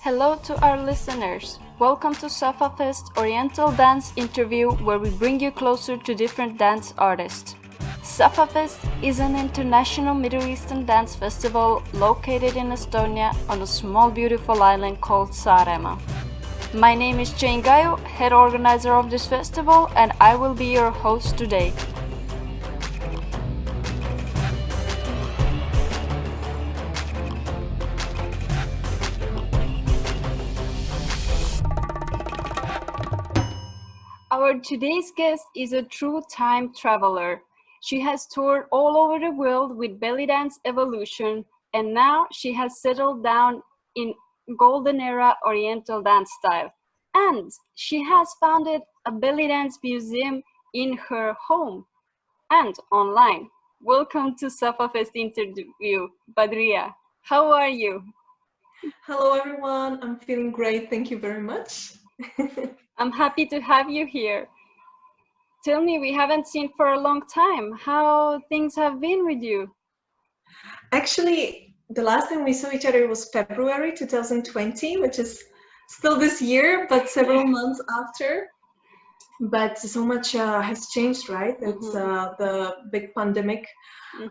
Hello to our listeners. Welcome to Zafa Fest Oriental Dance Interview, where we bring you closer to different dance artists. Zafa Fest is an international Middle Eastern dance festival located in Estonia on a small beautiful island called Saaremaa. My name is Jane Gaio, head organizer of this festival, and I will be your host today. Our today's guest is a true time traveler. She has toured all over the world with bellydance evolution, and now she has settled down in golden era oriental dance style. And she has founded a bellydance museum in her home and online. Welcome to Zafa Fest interview, Badriyah. How are you? Hello everyone, I'm feeling great, thank you very much. I'm happy to have you here. Tell me, we haven't seen for a long time. How things have been with you? Actually, the last time we saw each other was February 2020, which is still this year, but several months after. But so much has changed, right? It's the big pandemic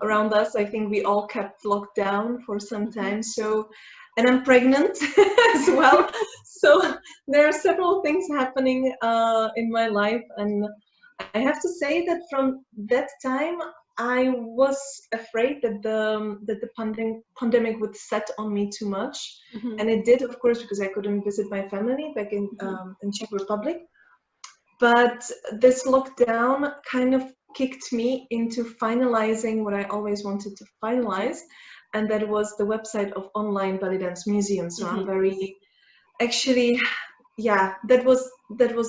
around us. I think we all kept locked down for some time. And I'm pregnant as well. So there are several things happening in my life. And I have to say that from that time, I was afraid that the pandemic would set on me too much. And it did, of course, because I couldn't visit my family back in Czech Republic. But this lockdown kind of kicked me into finalizing what I always wanted to finalize. And that was the website of online bellydance museum. So I'm very, actually, yeah, that was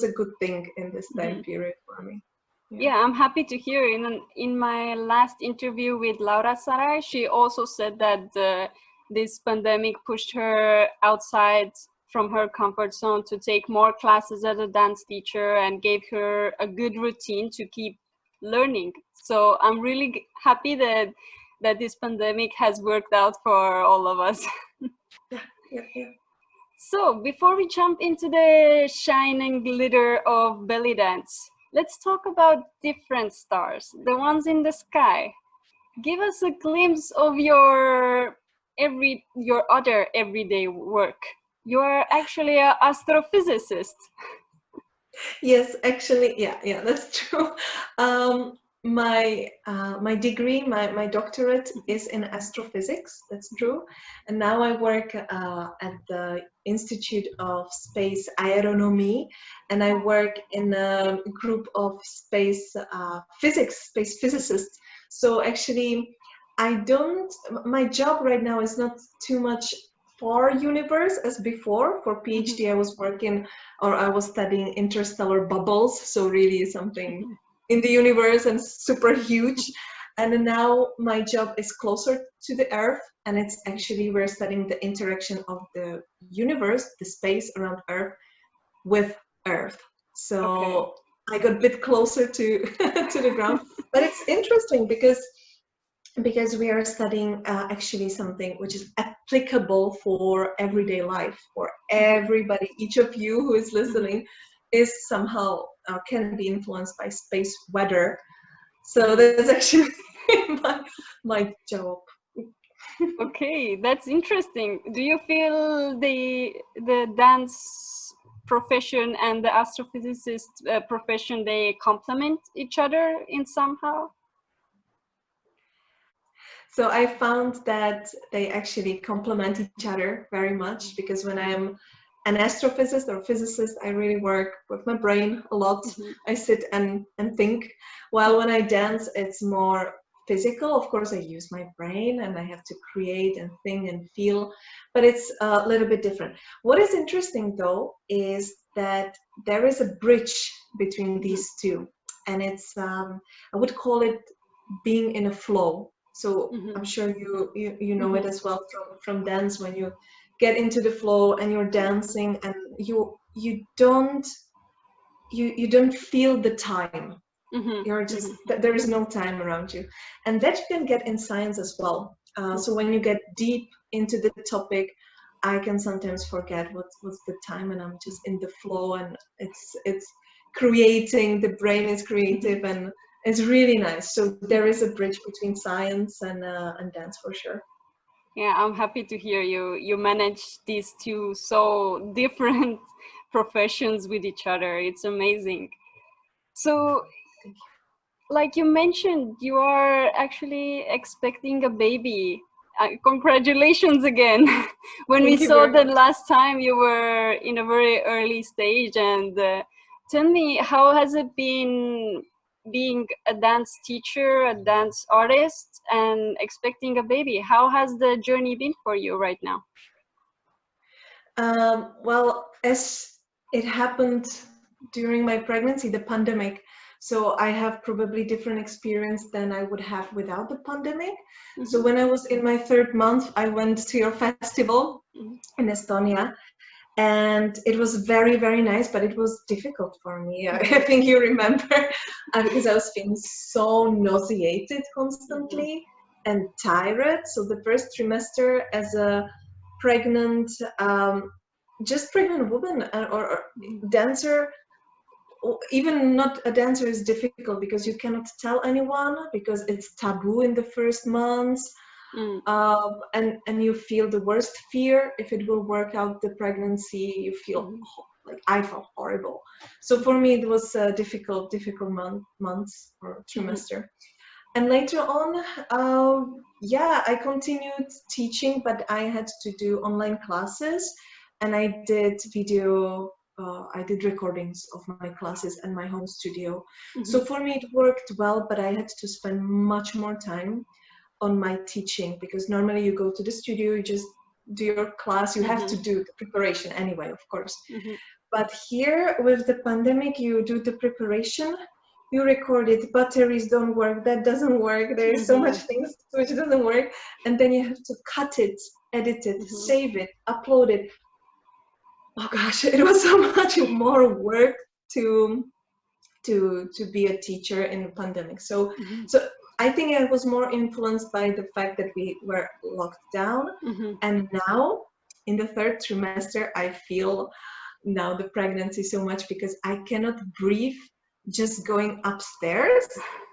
a good thing in this time period for me. Yeah, I'm happy to hear. In my last interview with Laura Sarai, she also said that this pandemic pushed her outside from her comfort zone to take more classes as a dance teacher and gave her a good routine to keep learning. So I'm really happy that this pandemic has worked out for all of us. Yeah. So before we jump into the shine and glitter of belly dance, let's talk about different stars, the ones in the sky. Give us a glimpse of your other everyday work. You are actually an astrophysicist. Yes, actually, yeah, that's true. My degree, my doctorate is in astrophysics. That's true, and now I work at the Institute of Space Aeronomy, and I work in a group of space physicists. So actually, my job right now is not too much for universe as before. For PhD, I was studying interstellar bubbles, so really something in the universe and super huge. And now my job is closer to the Earth, and it's actually we're studying the interaction of the universe, the space around Earth, with Earth. So I got a bit closer to to the ground, but it's interesting because we are studying actually something which is applicable for everyday life, for everybody. Each of you who is listening is somehow can be influenced by space weather. So that's actually my job. Okay, that's interesting. Do you feel the dance profession and the astrophysicist profession, they complement each other in somehow? So I found that they actually complement each other very much, because when I'm an astrophysicist or physicist, I really work with my brain a lot. I sit and think, while when I dance, it's more physical. Of course, I use my brain and I have to create and think and feel, but it's a little bit different. What is interesting though is that there is a bridge between these two, and it's I would call it being in a flow. So I'm sure you know it as well from dance, when you get into the flow and you're dancing and you don't feel the time. You're just there is no time around you, and that you can get in science as well. So when you get deep into the topic, I can sometimes forget what's the time, and I'm just in the flow, and it's creating. The brain is creative, and it's really nice. So there is a bridge between science and dance for sure. Yeah, I'm happy to hear you manage these two so different professions with each other. It's amazing. So, like you mentioned, you are actually expecting a baby. Congratulations again. When we Thank you saw very that much. last time, you were in a very early stage. And tell me, how has it been being a dance teacher, a dance artist, and expecting a baby? How has the journey been for you right now? Well, as it happened during my pregnancy, the pandemic, so I have probably different experience than I would have without the pandemic. So when I was in my 3rd month, I went to your festival in Estonia, and it was very, very nice, but it was difficult for me. I think you remember, because I was feeling so nauseated constantly and tired. So the first trimester as a pregnant, just pregnant woman or dancer, or even not a dancer, is difficult because you cannot tell anyone, because it's taboo in the first months. And you feel the worst fear if it will work out the pregnancy. You feel like I felt horrible. So for me it was a difficult months or trimester. And later on, yeah, I continued teaching, but I had to do online classes, and I did video. I did recordings of my classes and my home studio. So for me, it worked well, but I had to spend much more time on my teaching, because normally you go to the studio, you just do your class, you have to do the preparation anyway, of course. But here with the pandemic, you do the preparation, you record it, batteries don't work, that doesn't work, there is so much things which doesn't work, and then you have to cut it, edit it, save it, upload it. Oh gosh, it was so much more work to be a teacher in the pandemic. So I think I was more influenced by the fact that we were locked down, and now in the 3rd trimester I feel now the pregnancy so much, because I cannot breathe just going upstairs.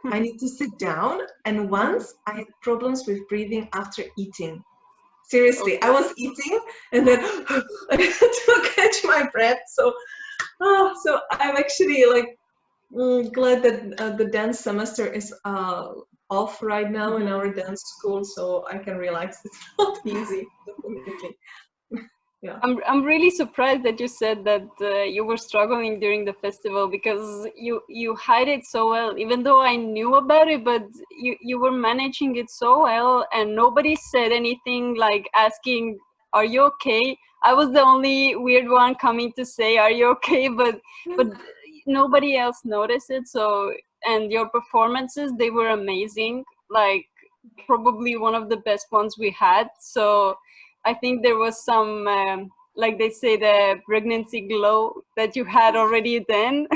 I need to sit down, and once I had problems with breathing after eating. Seriously, I was eating and then I had to catch my breath. So I'm actually like glad that the dance semester is off right now in our dance school, so I can relax. It's not easy, definitely. Yeah. I'm really surprised that you said that you were struggling during the festival, because you hide it so well, even though I knew about it, but you were managing it so well, and nobody said anything like asking, are you okay? I was the only weird one coming to say, are you okay? But nobody else noticed it. So, and your performances, they were amazing, like probably one of the best ones we had. So I think there was some, like they say, the pregnancy glow that you had already then.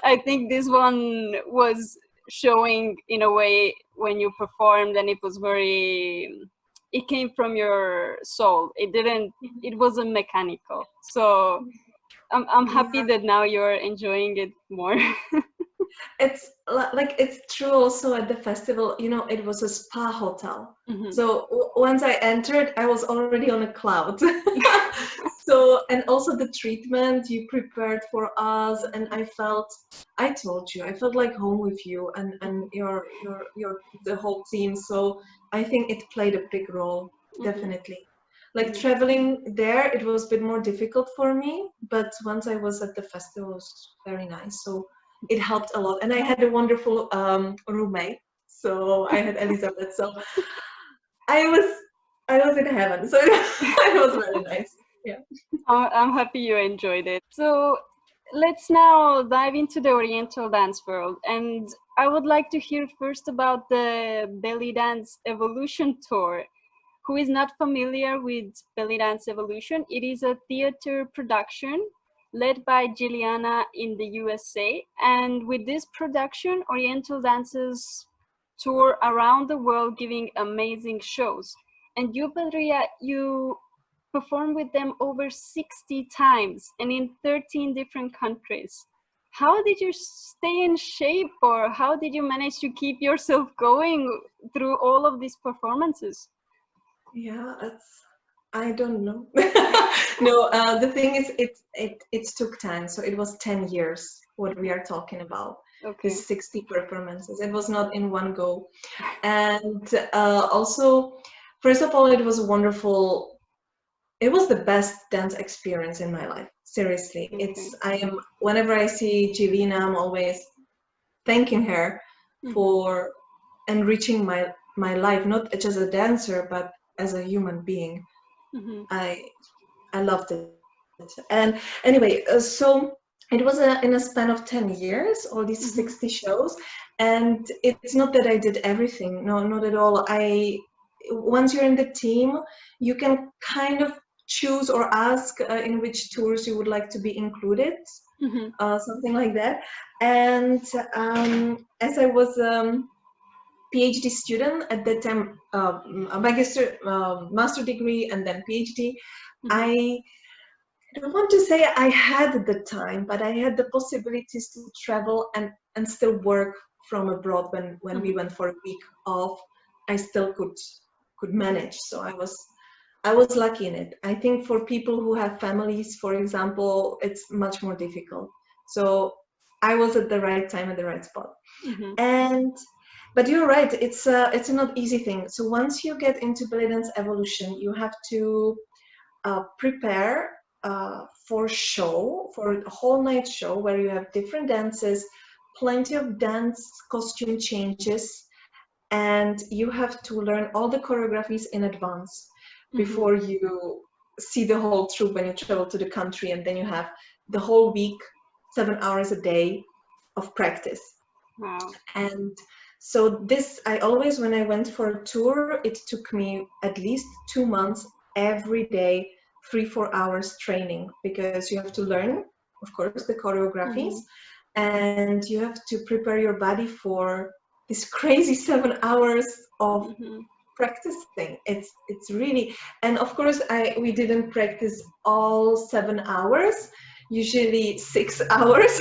I think this one was showing in a way when you performed, and it was very, it came from your soul. It wasn't mechanical. So I'm happy that now you're enjoying it more. It's like, it's true also at the festival, you know, it was a spa hotel. So once I entered, I was already on a cloud. So, and also the treatment you prepared for us, and I told you, I felt like home with you and your the whole team. So I think it played a big role, definitely. Like traveling there, it was a bit more difficult for me, but once I was at the festival, it was very nice. So it helped a lot, and I had a wonderful roommate. So I had Elizabeth. So I was in heaven. So it was very nice. Yeah. I'm happy you enjoyed it. So let's now dive into the Oriental dance world, and I would like to hear first about the Belly Dance Evolution Tour. Who is not familiar with Belly Dance Evolution? It is a theater production led by Juliana in the USA. And with this production, Oriental dancers tour around the world giving amazing shows. And you, Badriyah, you performed with them over 60 times and in 13 different countries. How did you stay in shape, or how did you manage to keep yourself going through all of these performances? Yeah, I don't know. No, the thing is, it took time. So it was 10 years, what we are talking about. Okay. These 60 performances. It was not in one go. And also, first of all, it was wonderful. It was the best dance experience in my life. Seriously. Okay. Whenever I see Jelena, I'm always thanking her for enriching my life, not just as a dancer, but as a human being. I loved it. And anyway, so it was in a span of 10 years, all these 60 shows. And it's not that I did everything. No, not at all. Once you're in the team, you can kind of choose or ask in which tours you would like to be included, something like that. And as I was PhD student at that time, a master degree, and then PhD, I don't want to say I had the time, but I had the possibilities to travel and still work from abroad. When we went for a week off, I still could manage. So I was lucky in it. I think for people who have families, for example, it's much more difficult. So I was at the right time at the right spot. But you're right, it's a not easy thing. So once you get into belly dance evolution, you have to prepare for a whole night show where you have different dances, plenty of dance costume changes, and you have to learn all the choreographies in advance before you see the whole troupe when you travel to the country, and then you have the whole week, 7 hours a day of practice. Wow. And so this, I always, when I went for a tour, it took me at least 2 months every day, 3-4 hours training, because you have to learn, of course, the choreographies, and you have to prepare your body for this crazy 7 hours of practicing. It's really, and of course we didn't practice all 7 hours, usually 6 hours.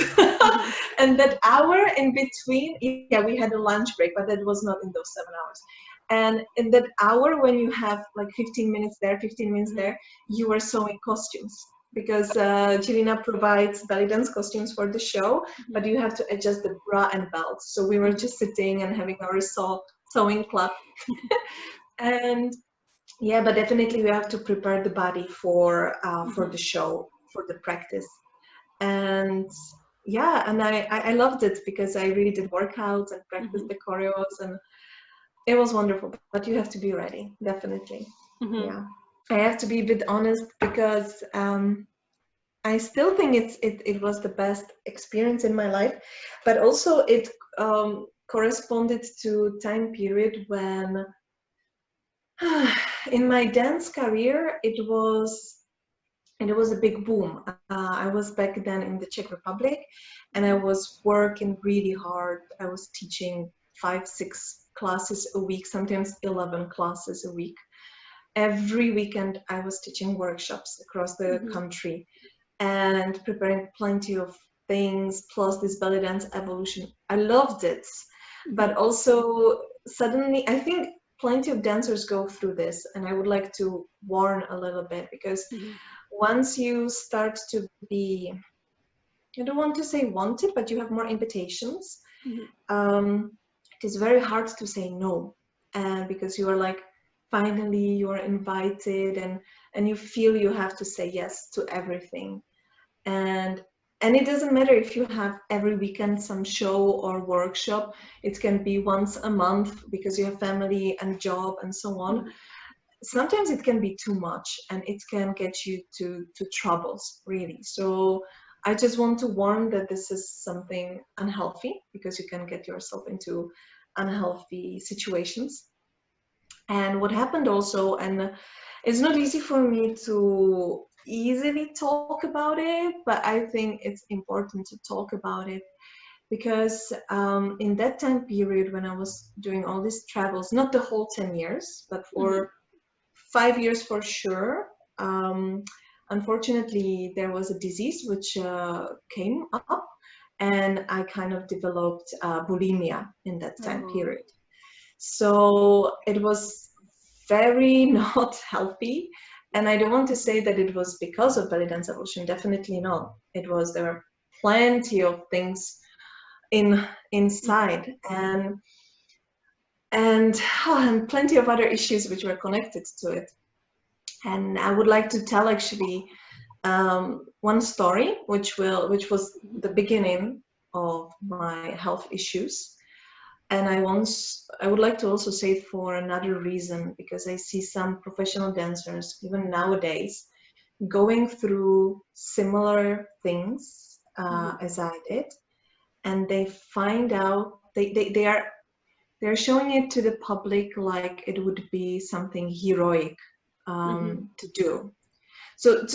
And that hour in between, yeah, we had a lunch break, but that was not in those 7 hours. And in that hour, when you have like 15 minutes there, 15 minutes there, you are sewing costumes, because Jelena provides belly dance costumes for the show, but you have to adjust the bra and belts. So we were just sitting and having our sewing club. And yeah, but definitely we have to prepare the body for the show, for the practice. And yeah, and I loved it, because I really did workouts and practiced the choreos, and it was wonderful. But you have to be ready, definitely. Yeah, I have to be a bit honest, because I still think it was the best experience in my life, but also it corresponded to time period when in my dance career it was a big boom. I was back then in the Czech Republic, and I was working really hard. I was teaching 5-6 classes a week, sometimes 11 classes a week. Every weekend I was teaching workshops across the country and preparing plenty of things, plus this belly dance evolution. I loved it, but also suddenly, I think plenty of dancers go through this, and I would like to warn a little bit, because once you start to be, I don't want to say wanted, but you have more invitations, it is very hard to say no, and because you are like, finally you are invited, and you feel you have to say yes to everything. And it doesn't matter if you have every weekend some show or workshop. It can be once a month, because you have family and job and so on. Sometimes it can be too much, and it can get you to troubles, really. So I just want to warn that this is something unhealthy, because you can get yourself into unhealthy situations. And what happened also, and it's not easy for me to easily talk about it, but I think it's important to talk about it, because in that time period when I was doing all these travels, not the whole 10 years, but for 5 years for sure, unfortunately, there was a disease which came up, and I kind of developed bulimia in that time period. So it was very not healthy. And I don't want to say that it was because of belly dance evolution, definitely not. There were plenty of things inside, and plenty of other issues which were connected to it. And I would like to tell actually one story which was the beginning of my health issues. And I would like to also say it for another reason, because I see some professional dancers, even nowadays, going through similar things as I did, and they find out they're showing it to the public like it would be something heroic to do. So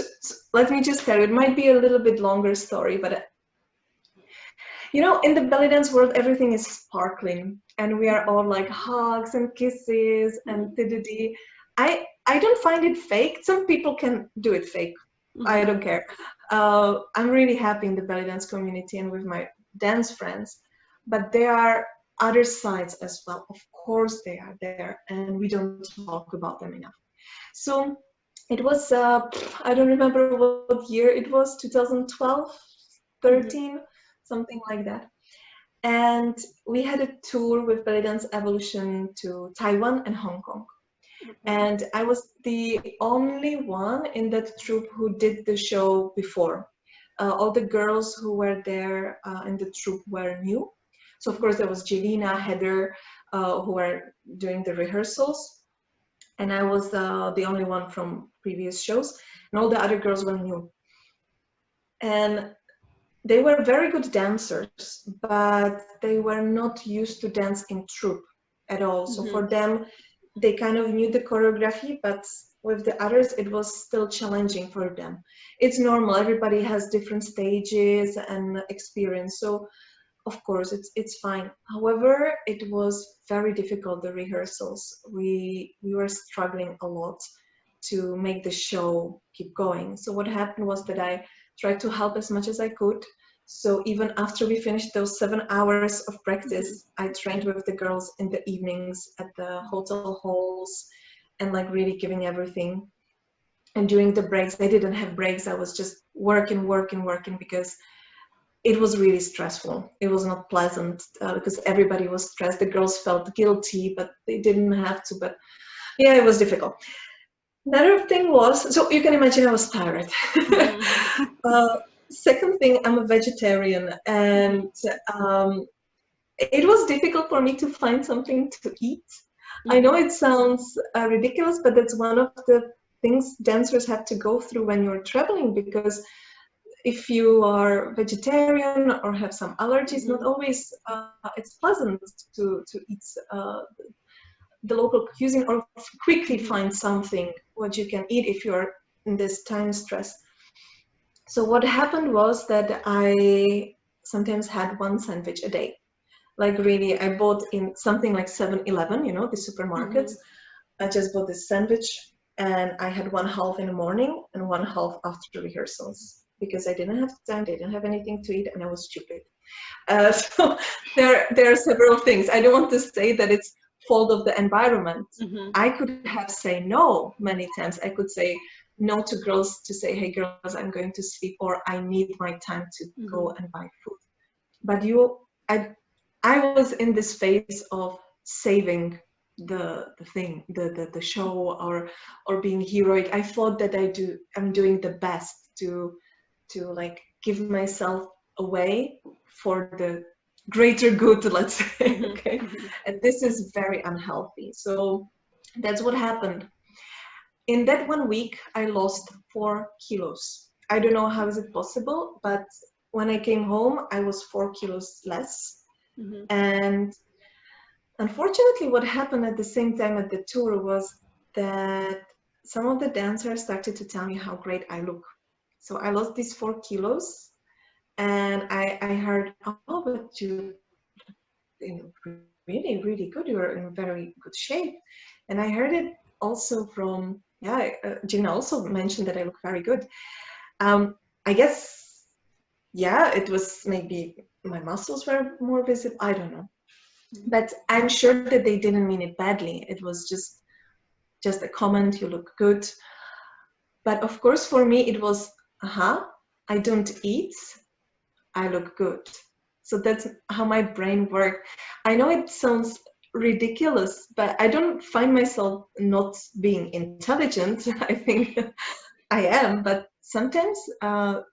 let me just tell you, it might be a little bit longer story, but you know, in the belly dance world, everything is sparkling, and we are all like hugs and kisses and diddy. I don't find it fake. Some people can do it fake. I don't care. I'm really happy in the belly dance community and with my dance friends, but there are other sides as well. Of course, they are there, and we don't talk about them enough. So it was, I don't remember what year it was, 2012, 13. Something like that. And we had a tour with Belly Dance Evolution to Taiwan and Hong Kong. And I was the only one in that troupe who did the show before. All the girls who were there in the troupe were new. So of course there was Jelena, Heather, who were doing the rehearsals. And I was the only one from previous shows. And all the other girls were new. And they were very good dancers, but they were not used to dance in troupe at all. So for them, they kind of knew the choreography, but with the others, it was still challenging for them. It's normal. Everybody has different stages and experience. So of course, it's fine. However, it was very difficult, the rehearsals. We were struggling a lot to make the show keep going. So what happened was that I tried to help as much as I could. So even after we finished those 7 hours of practice, I trained with the girls in the evenings at the hotel halls and like really giving everything. And during the breaks, I didn't have breaks. I was just working because it was really stressful. It was not pleasant because everybody was stressed. The girls felt guilty, but they didn't have to. But yeah, it was difficult. Another thing was, so you can imagine I was tired. Second thing, I'm a vegetarian, and it was difficult for me to find something to eat. I know it sounds ridiculous, but that's one of the things dancers have to go through when you're traveling, because if you are vegetarian or have some allergies, not always it's pleasant to eat the local cuisine or quickly find something what you can eat if you're in this time stress. So what happened was that I sometimes had one sandwich a day. Like really, I bought in something like 7-Eleven, you know, the supermarkets. I just bought this sandwich, and I had one half in the morning and one half after rehearsals, because I didn't have time, they didn't have anything to eat, and I was stupid. So there are several things. I don't want to say that it's fault of the environment. I could have said no many times. I could say no to girls, to say, hey girls, I'm going to sleep, or I need my time to go and buy food. But I was in this phase of saving the thing, the show, or being heroic. I thought that I'm doing the best to like give myself away for the greater good, let's say. Okay, and this is very unhealthy. So that's what happened. In that 1 week, I lost 4 kilos. I don't know how is it possible, but when I came home, I was 4 kilos less. And unfortunately, what happened at the same time at the tour was that some of the dancers started to tell me how great I look. So I lost these 4 kilos, and I heard, oh, but you really, really good. You're in very good shape. And I heard it also from yeah, Gina also mentioned that I look very good. I guess, yeah, it was maybe my muscles were more visible. I don't know. But I'm sure that they didn't mean it badly. It was just a comment, you look good. But of course, for me, it was, I don't eat, I look good. So that's how my brain worked. I know it sounds ridiculous, but I don't find myself not being intelligent. I think I am, but sometimes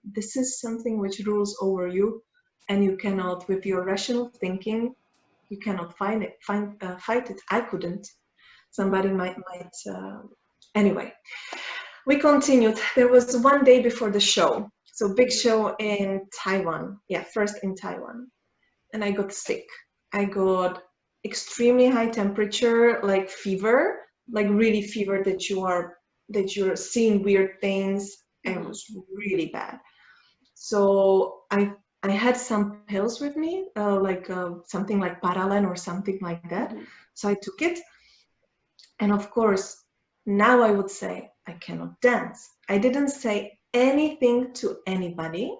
this is something which rules over you, and you cannot, with your rational thinking, you cannot fight it. I couldn't. Somebody might. Anyway, we continued. There was one day before the show, so big show in Taiwan. Yeah, first in Taiwan, and I got sick. I got extremely high temperature, like fever, like really fever that you're seeing weird things, and it was really bad. So I had some pills with me, something like Paralen or something like that. So I took it, and of course, now I would say I cannot dance. I didn't say anything to anybody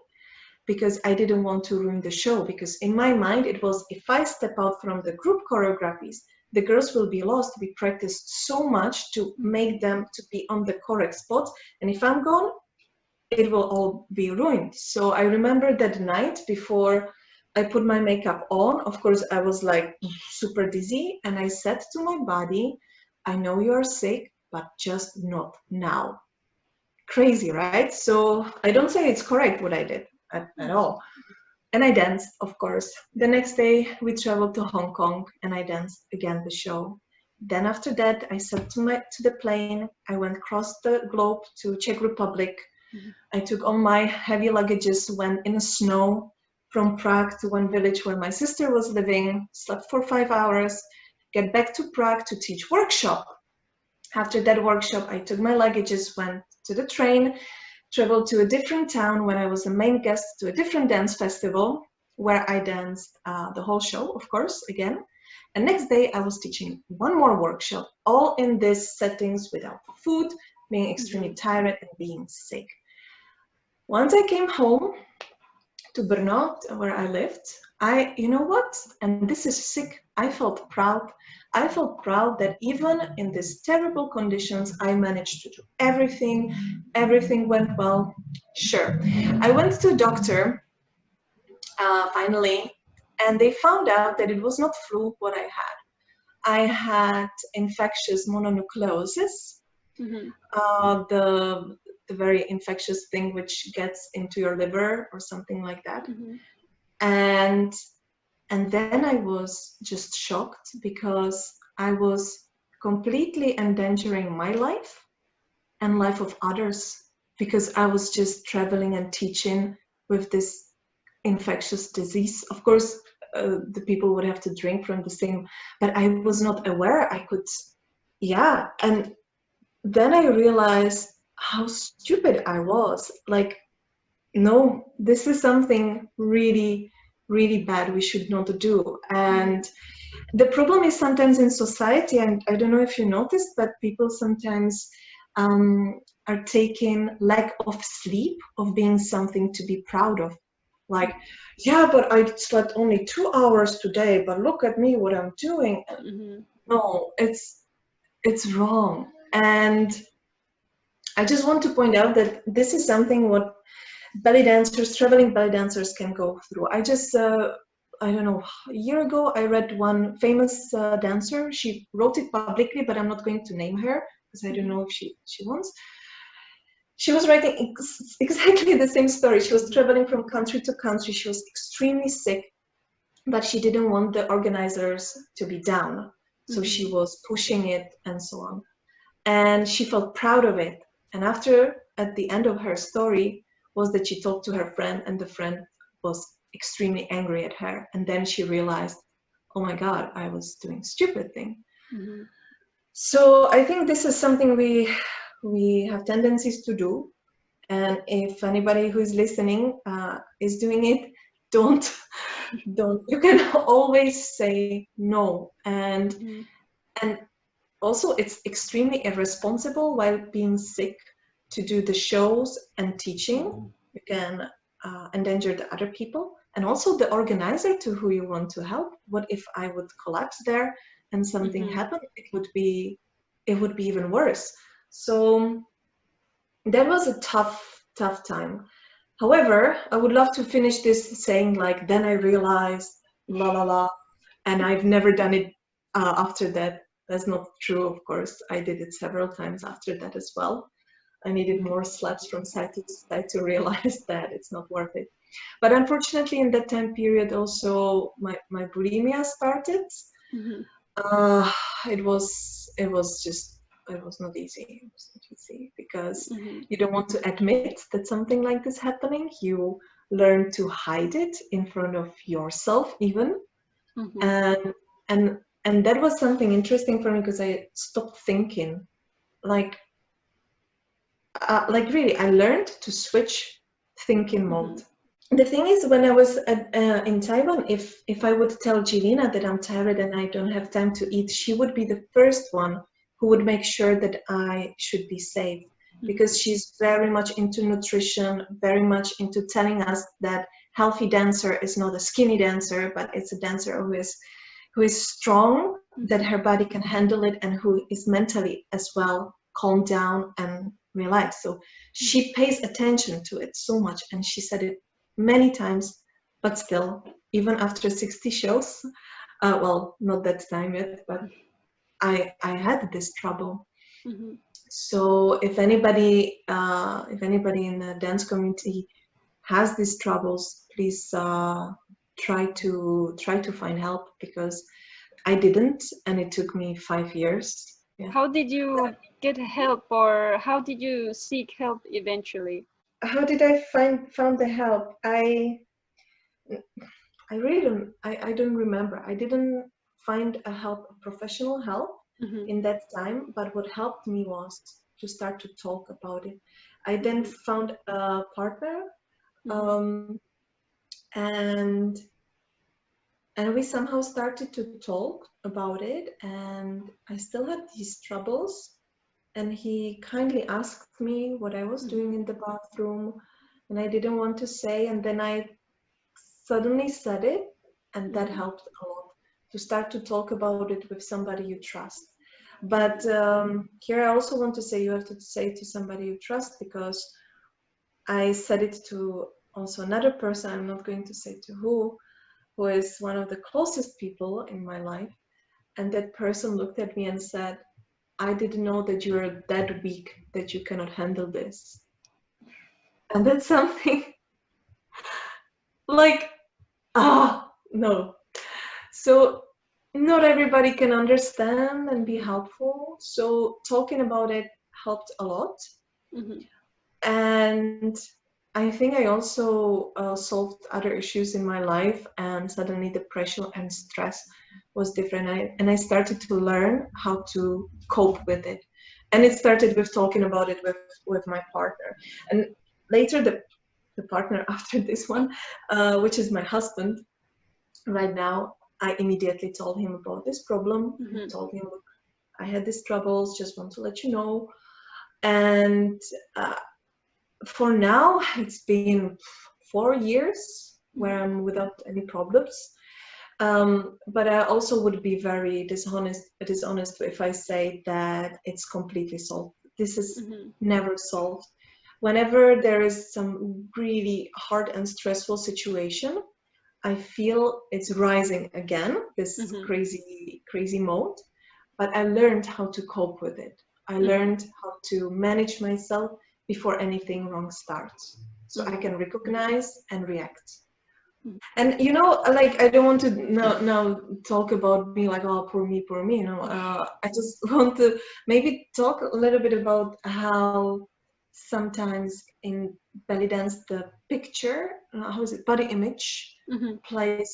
because I didn't want to ruin the show. Because in my mind, it was, if I step out from the group choreographies, the girls will be lost. We practiced so much to make them to be on the correct spots. And if I'm gone, it will all be ruined. So I remember that night before I put my makeup on, of course, I was like super dizzy. And I said to my body, I know you're sick, but just not now. Crazy, right? So I don't say it's correct what I did at all. And I danced, of course. The next day we traveled to Hong Kong and I danced again the show. Then after that, I sat to the plane. I went across the globe to Czech Republic. I took all my heavy luggages, went in the snow from Prague to one village where my sister was living, slept for 5 hours, get back to Prague to teach workshop. After that workshop, I took my luggages, went to the train, traveled to a different town when I was a main guest to a different dance festival where I danced the whole show, of course, again. And next day I was teaching one more workshop, all in these settings without food, being extremely tired and being sick. Once I came home to Brno, where I lived, you know what? And this is sick. I felt proud. I felt proud that even in these terrible conditions, I managed to do everything. Everything went well. Sure. I went to a doctor finally, and they found out that it was not flu what I had. I had infectious mononucleosis, the very infectious thing which gets into your liver or something like that. And then I was just shocked because I was completely endangering my life and life of others because I was just traveling and teaching with this infectious disease. Of course, the people would have to drink from the same, but I was not aware I could, and then I realized how stupid I was. Like, no, this is something really, really bad we should not do. And the problem is sometimes in society, and I don't know if you noticed, but people sometimes are taking lack of sleep of being something to be proud of. Like, yeah, but I slept only 2 hours today, but look at me, what I'm doing. No, it's wrong. And I just want to point out that this is something what belly dancers, traveling belly dancers can go through. I just, I don't know, a year ago, I read one famous dancer. She wrote it publicly, but I'm not going to name her because I don't know if she wants. She was writing exactly the same story. She was traveling from country to country. She was extremely sick, but she didn't want the organizers to be down. So she was pushing it and so on. And she felt proud of it. And at the end of her story, was that she talked to her friend and the friend was extremely angry at her. And then she realized, oh my God, I was doing a stupid thing. So I think this is something we have tendencies to do. And if anybody who is listening is doing it, don't. You can always say no. And also it's extremely irresponsible while being sick to do the shows and teaching. You can endanger the other people and also the organizer to who you want to help. What if I would collapse there and something happened? It would be even worse. So that was a tough time. However, I would love to finish this saying like, then I realized, la la la, and I've never done it after that. That's not true, of course. I did it several times after that as well. I needed more slaps from side to side to realize that it's not worth it. But unfortunately, in that time period, also my bulimia started. It was not easy. It was not easy because you don't want to admit that something like this happening. You learn to hide it in front of yourself even. And that was something interesting for me because I stopped thinking. Like really, I learned to switch thinking mode. The thing is, when I was in Taiwan, if I would tell Jelena that I'm tired and I don't have time to eat, she would be the first one who would make sure that I should be safe, because she's very much into nutrition, very much into telling us that healthy dancer is not a skinny dancer, but it's a dancer who is strong, that her body can handle it, and who is mentally as well calm down and relax. So she pays attention to it so much, and she said it many times, but still, even after 60 shows, well, not that time yet, but I had this trouble. So if anybody in the dance community has these troubles, please try to find help, because I didn't, and it took me 5 years. Yeah. How did you get help, or how did you seek help eventually? How did I found the help? I really don't remember. I didn't find a professional help in that time, but what helped me was to start to talk about it. I then found a partner, and we somehow started to talk about it, and I still had these troubles, and he kindly asked me what I was doing in the bathroom, and I didn't want to say, and then I suddenly said it, and that helped a lot, to start to talk about it with somebody you trust. But here I also want to say, you have to say it to somebody you trust, because I said it to also another person, I'm not going to say to who is one of the closest people in my life, and that person looked at me and said, I didn't know that you're that weak that you cannot handle this. And that's something like, no. So not everybody can understand and be helpful. So talking about it helped a lot. And I think I also solved other issues in my life, and suddenly the pressure and stress was different. I started to learn how to cope with it. And it started with talking about it with my partner. And later the partner after this one, which is my husband right now, I immediately told him about this problem. I told him, look, I had these troubles, just want to let you know. And for now, it's been 4 years where I'm without any problems. But I also would be very dishonest if I say that it's completely solved. This is never solved. Whenever there is some really hard and stressful situation, I feel it's rising again, this crazy mode. But I learned how to cope with it. I learned how to manage myself before anything wrong starts. So I can recognize and react. And you know, like, I don't want to now talk about me like, oh, poor me, you know. I just want to maybe talk a little bit about how sometimes in belly dance the picture, how is it, body image plays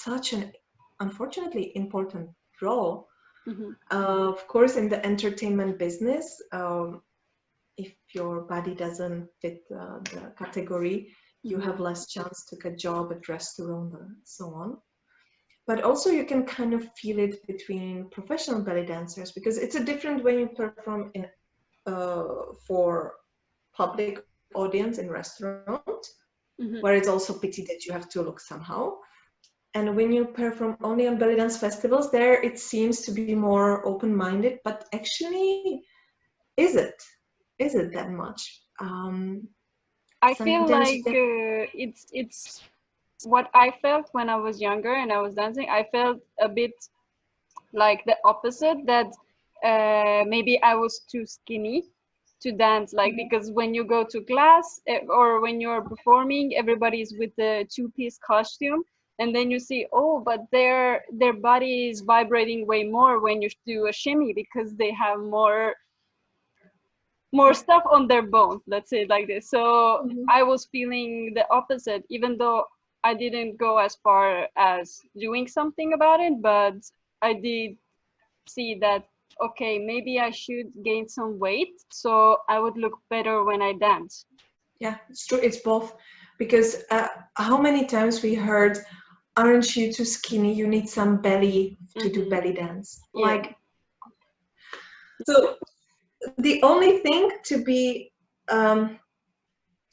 such an unfortunately important role. Of course, in the entertainment business, if your body doesn't fit the category, you have less chance to get job at restaurant and so on. but also you can kind of feel it between professional belly dancers, because it's a different when you perform in for public audience in restaurant, where it's also pity that you have to look somehow. And when you perform only on belly dance festivals, there it seems to be more open-minded, but actually, is it that much? I feel like it's what I felt when I was younger and I was dancing. I felt a bit like the opposite, that maybe I was too skinny to dance, like, because when you go to class or when you're performing, everybody's with the two-piece costume, and then you see, oh, but their body is vibrating way more when you do a shimmy because they have more stuff on their bones, let's say it like this. So I was feeling the opposite, even though I didn't go as far as doing something about it, but I did see that, okay, maybe I should gain some weight so I would look better when I dance. Yeah, it's true. It's both, because how many times we heard, aren't you too skinny? You need some belly to do belly dance. Yeah. Like, so the only thing to be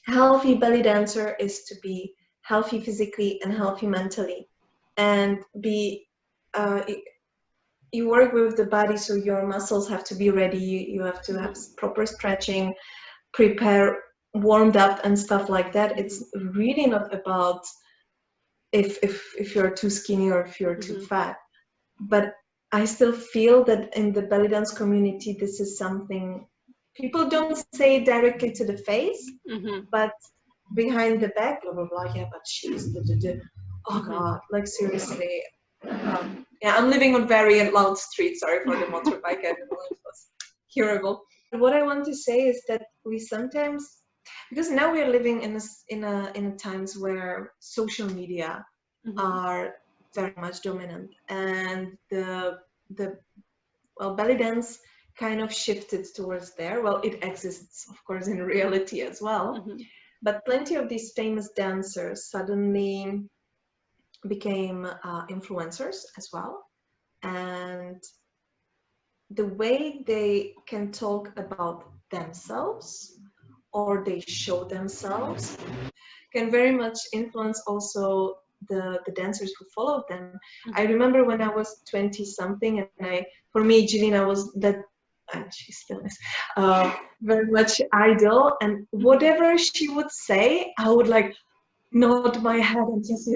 healthy belly dancer is to be healthy physically and healthy mentally, and be you work with the body, so your muscles have to be ready. You have to have proper stretching, prepare, warmed up and stuff like that. It's really not about if you're too skinny or if you're too fat. But I still feel that in the belly dance community, this is something people don't say directly to the face, but behind the back, blah blah blah. Yeah, but she's oh god, like seriously. Yeah, I'm living on very loud streets. Sorry for the motorbike. I don't know if it was hearable. What I want to say is that we sometimes, because now we are living in times where social media are very much dominant, and the belly dance kind of shifted towards there. Well, it exists, of course, in reality as well, but plenty of these famous dancers suddenly became influencers as well, and the way they can talk about themselves or they show themselves can very much influence also the dancers who follow them. I remember when I was 20 something, and for me, Jelena was that, and she still is, very much idol, and whatever she would say, I would like nod my head and yes.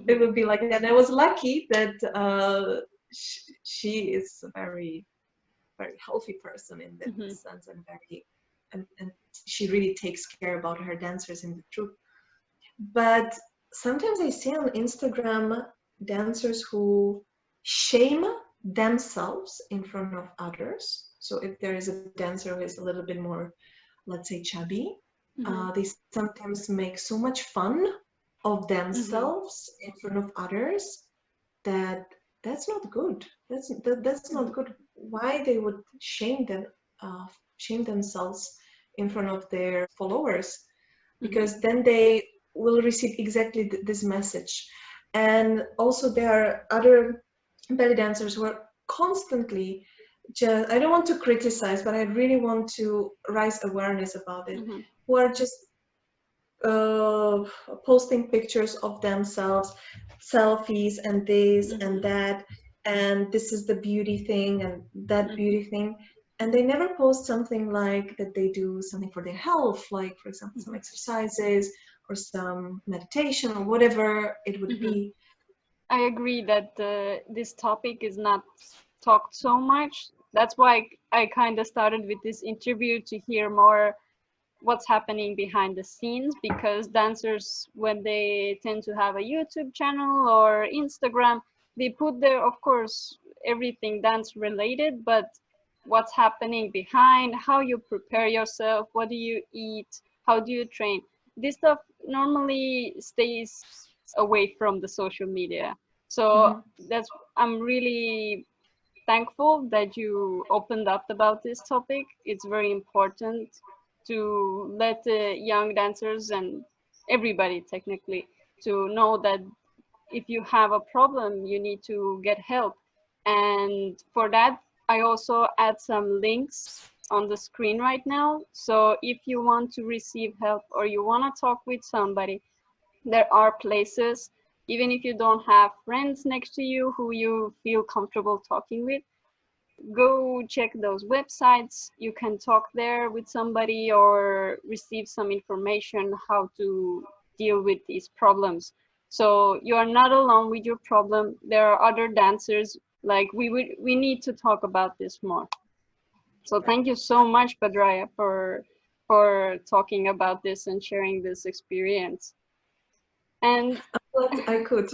It would be like that. And I was lucky that she is a very, very healthy person in that sense, and very, and she really takes care about her dancers in the troupe. But sometimes I see on Instagram dancers who shame themselves in front of others. So if there is a dancer who is a little bit more, let's say, chubby, they sometimes make so much fun of themselves in front of others that's not good. That's not good. Why they would shame themselves in front of their followers? Because then they will receive exactly this message. And also there are other belly dancers who are constantly just, I don't want to criticize, but I really want to raise awareness about it, who are just posting pictures of themselves, selfies and this and that, and this is the beauty thing and that beauty thing, and they never post something like that they do something for their health, like for example some exercises or some meditation or whatever it would be. I agree that this topic is not talked so much. That's why I kind of started with this interview, to hear more what's happening behind the scenes, because dancers, when they tend to have a YouTube channel or Instagram, they put there, of course, everything dance related, but what's happening behind, how you prepare yourself, what do you eat, how do you train, this stuff normally stays away from the social media. So that's, I'm really thankful that you opened up about this topic. It's very important to let the young dancers and everybody technically to know that if you have a problem, you need to get help. And for that, I also add some links on the screen right now. So if you want to receive help or you want to talk with somebody, there are places, even if you don't have friends next to you who you feel comfortable talking with, go check those websites. You can talk there with somebody or receive some information how to deal with these problems. So you are not alone with your problem. There are other dancers. Like we need to talk about this more. So thank you so much, Badriyah, for talking about this and sharing this experience. And I could.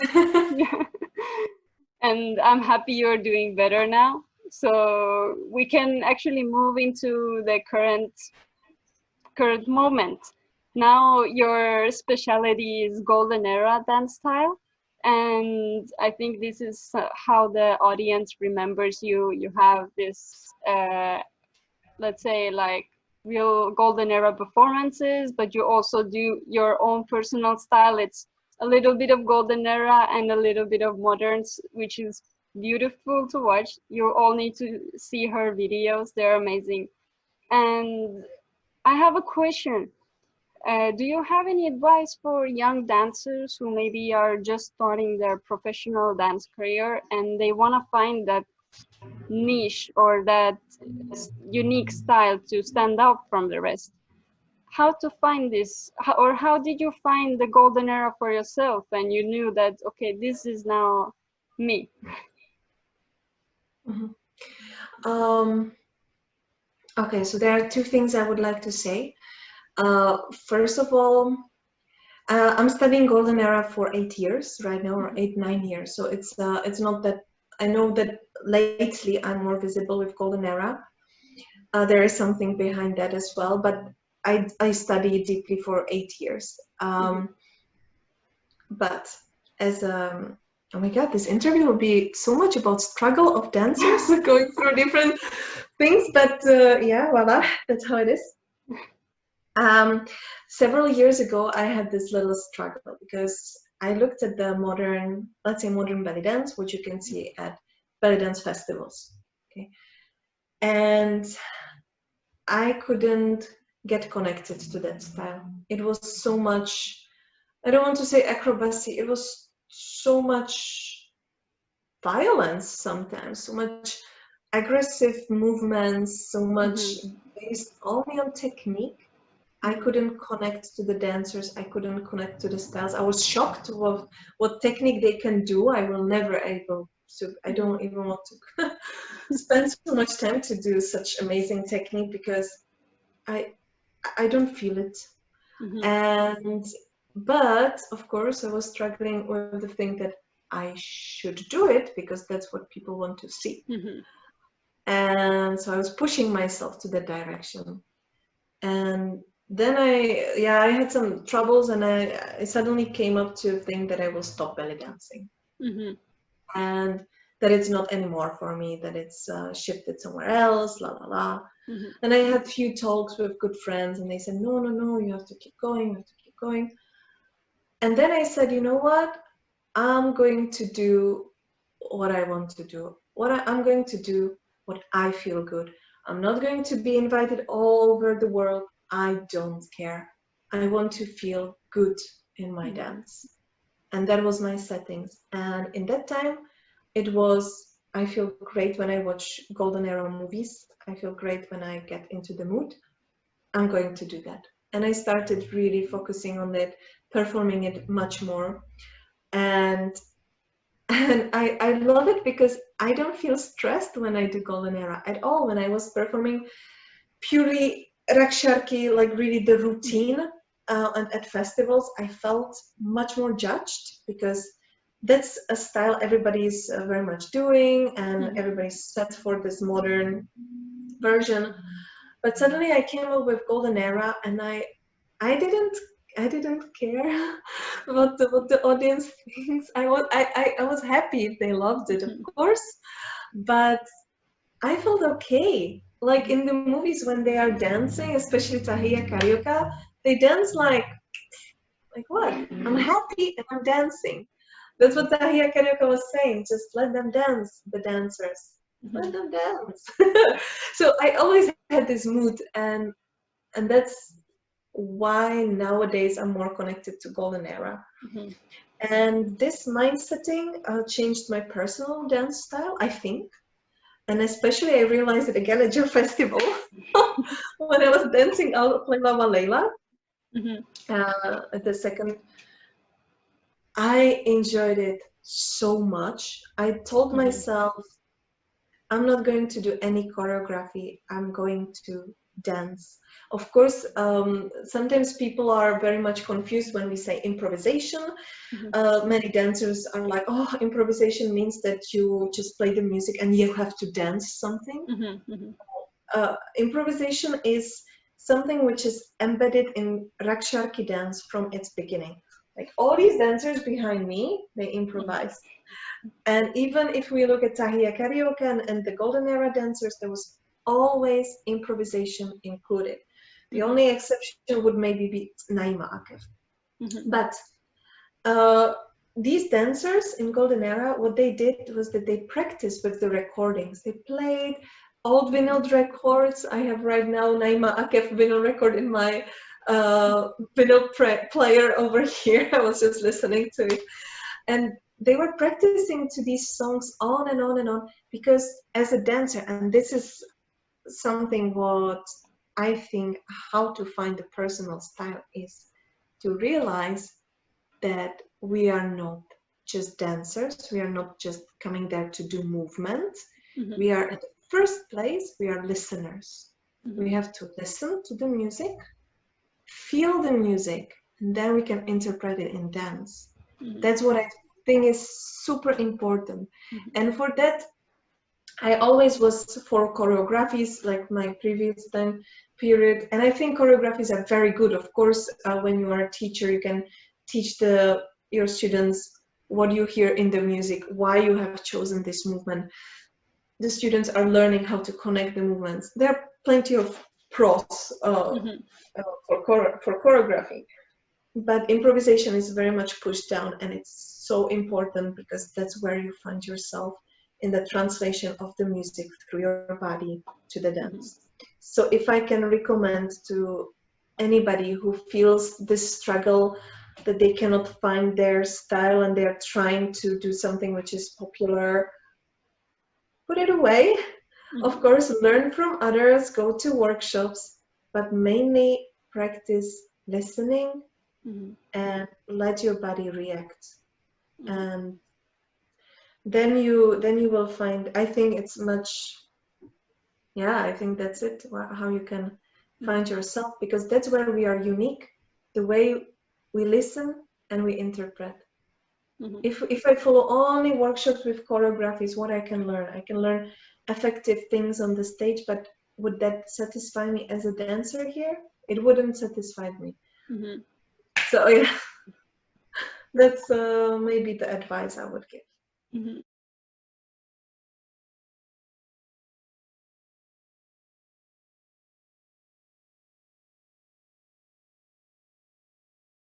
and I'm happy you're doing better now. So we can actually move into the current moment. Now your specialty is golden era dance style, and I think this is how the audience remembers you. You have this, let's say, like real golden era performances, but you also do your own personal style. It's a little bit of golden era and a little bit of moderns, which is beautiful to watch. You all need to see her videos. They're amazing. And I have a question. Do you have any advice for young dancers who maybe are just starting their professional dance career and they want to find that niche or that unique style to stand out from the rest? How to find this, or how did you find the golden era for yourself and you knew that, okay, this is now me? Okay, so there are two things I would like to say. First of all, I'm studying golden era for 8 years right now, or 8-9 years. So it's not that I know that lately I'm more visible with golden era. There is something behind that as well, but I studied deeply for 8 years. But as oh my God, this interview will be so much about struggle of dancers going through different things. But yeah, voila, that's how it is. Several years ago, I had this little struggle because I looked at the modern, let's say modern belly dance, which you can see at belly dance festivals. Okay, and I couldn't get connected to that style. It was so much, I don't want to say acrobacy, it was so much violence sometimes, so much aggressive movements, so much based only on technique. I couldn't connect to the dancers, I couldn't connect to the styles. I was shocked of what technique they can do. I will never able to, I don't even want to spend so much time to do such amazing technique because I don't feel it. And but of course I was struggling with the thing that I should do it because that's what people want to see. And so I was pushing myself to that direction. And then I had some troubles, and I suddenly came up to a thing that I will stop belly dancing. And that it's not anymore for me, that it's shifted somewhere else, la la la. And I had few talks with good friends, and they said, no, no, no, you have to keep going, you have to keep going. And then I said, you know what? I'm going to do what I want to do. I'm going to do what I feel good. I'm not going to be invited all over the world. I don't care. I want to feel good in my dance. And that was my settings. And in that time, it was, I feel great when I watch golden era movies. I feel great when I get into the mood. I'm going to do that. And I started really focusing on it, performing it much more. And I love it because I don't feel stressed when I do golden era at all. When I was performing purely raksharki, like really the routine at festivals, I felt much more judged because that's a style everybody's very much doing, and everybody's set for this modern version. But suddenly I came up with golden era, and I didn't care what the audience thinks. I was happy if they loved it, of course, but I felt okay. Like in the movies when they are dancing, especially Tahia Carioca, they dance like what? I'm happy and I'm dancing. That's what Tahia Karaoke was saying. Just let them dance, the dancers. Let them dance. So I always had this mood, and that's why nowadays I'm more connected to golden era. And this mindsetting changed my personal dance style, I think. And especially I realized it again at your festival when I was dancing out Layla Wa Layla at the second. I enjoyed it so much. I told myself, I'm not going to do any choreography. I'm going to dance. Of course, sometimes people are very much confused when we say improvisation. Many dancers are like, oh, improvisation means that you just play the music and you have to dance something. Improvisation is something which is embedded in Raksharki dance from its beginning. Like all these dancers behind me, they improvise. And even if we look at Tahia Karaoke and the golden era dancers, there was always improvisation included. The only exception would maybe be Naima Akif. But these dancers in golden era, what they did was that they practiced with the recordings. They played old vinyl records. I have right now Naima Akif vinyl record in my vinyl player over here. I was just listening to it. And they were practicing to these songs on and on and on, because as a dancer, and this is something what I think how to find a personal style is to realize that we are not just dancers, we are not just coming there to do movement. We are at the first place, we are listeners. We have to listen to the music, feel the music, and then we can interpret it in dance. That's what I think is super important. And for that, I always was for choreographies, like my previous time period. And I think choreographies are very good. Of course, when you are a teacher, you can teach your students what you hear in the music, why you have chosen this movement. The students are learning how to connect the movements. There are plenty of pros for choreography. But improvisation is very much pushed down, and it's so important because that's where you find yourself in the translation of the music through your body to the dance. So if I can recommend to anybody who feels this struggle that they cannot find their style and they're trying to do something which is popular, put it away. Of course, learn from others, go to workshops, but mainly practice listening and let your body react. And then you will find, I think it's much, I think that's it, how you can find yourself, because that's where we are unique, the way we listen and we interpret. If I follow only workshops with choreographies, what I can learn effective things on the stage, but would that satisfy me as a dancer here? It wouldn't satisfy me. So yeah, that's maybe the advice I would give.